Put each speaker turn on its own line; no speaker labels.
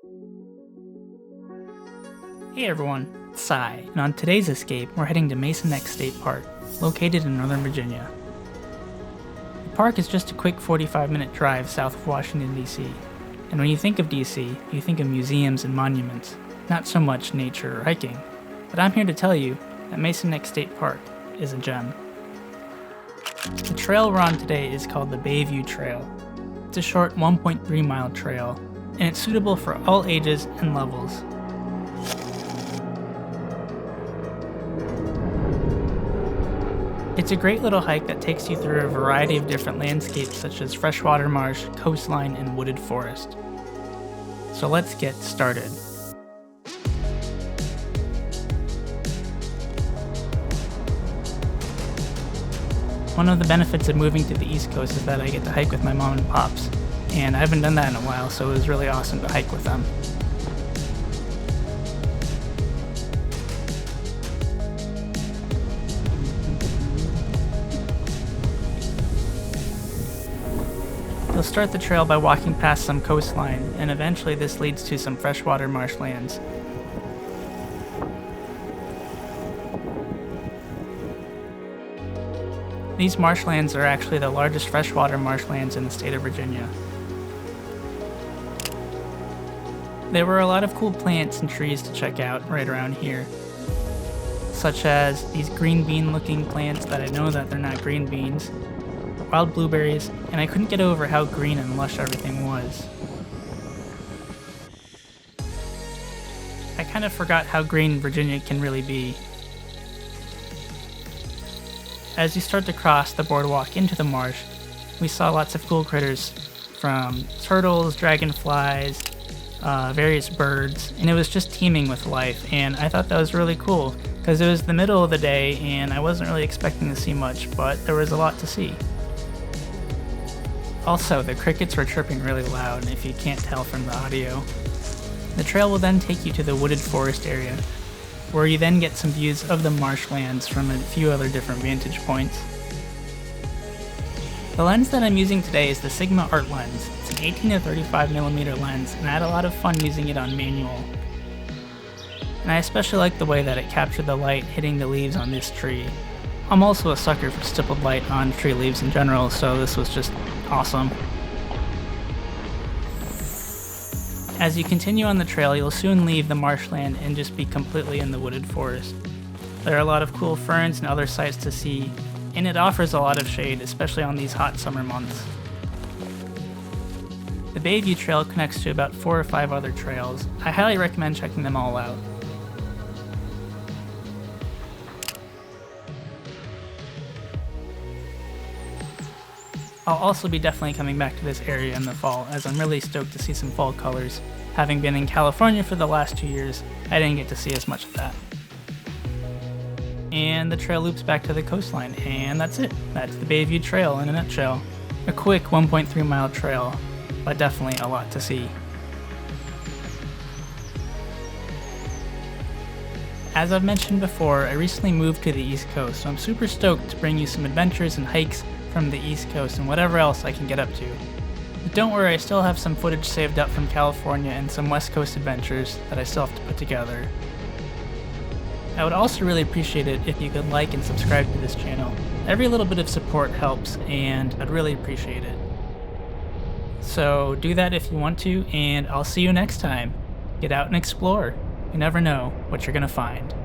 Hey everyone, it's Sai, and on today's escape, we're heading to Mason Neck State Park, located in Northern Virginia. The park is just a quick 45-minute drive south of Washington D.C, and when you think of D.C, you think of museums and monuments, not so much nature or hiking. But I'm here to tell you that Mason Neck State Park is a gem. The trail we're on today is called the Bayview Trail. It's a short 1.3 mile trail, and it's suitable for all ages and levels. It's a great little hike that takes you through a variety of different landscapes such as freshwater marsh, coastline, and wooded forest. So let's get started. One of the benefits of moving to the East Coast is that I get to hike with my mom and pops, and I haven't done that in a while, so it was really awesome to hike with them. You'll start the trail by walking past some coastline, and eventually this leads to some freshwater marshlands. These marshlands are actually the largest freshwater marshlands in the state of Virginia. There were a lot of cool plants and trees to check out right around here, such as these green bean looking plants that I know that they're not green beans, wild blueberries, and I couldn't get over how green and lush everything was. I kind of forgot how green Virginia can really be. As you start to cross the boardwalk into the marsh, we saw lots of cool critters, from turtles, dragonflies, various birds, and it was just teeming with life, and I thought that was really cool because it was the middle of the day and I wasn't really expecting to see much, but there was a lot to see. Also, the crickets were chirping really loud, if you can't tell from the audio. The trail will then take you to the wooded forest area, where you then get some views of the marshlands from a few other different vantage points. The lens that I'm using today is the Sigma Art lens. It's an 18 to 35mm lens, and I had a lot of fun using it on manual. And I especially like the way that it captured the light hitting the leaves on this tree. I'm also a sucker for stippled light on tree leaves in general, so this was just awesome. As you continue on the trail, you'll soon leave the marshland and just be completely in the wooded forest. There are a lot of cool ferns and other sights to see, and it offers a lot of shade, especially on these hot summer months. The Bayview Trail connects to about 4 or 5 other trails. I highly recommend checking them all out. I'll also be definitely coming back to this area in the fall, as I'm really stoked to see some fall colors. Having been in California for the last 2 years, I didn't get to see as much of that. And the trail loops back to the coastline, and that's it. That's the Bayview Trail in a nutshell. A quick 1.3 mile trail, but definitely a lot to see. As I've mentioned before, I recently moved to the East Coast, so I'm super stoked to bring you some adventures and hikes from the East Coast and whatever else I can get up to. But don't worry, I still have some footage saved up from California and some West Coast adventures that I still have to put together. I would also really appreciate it if you could like and subscribe to this channel. Every little bit of support helps, and I'd really appreciate it. So do that if you want to, and I'll see you next time. Get out and explore. You never know what you're gonna find.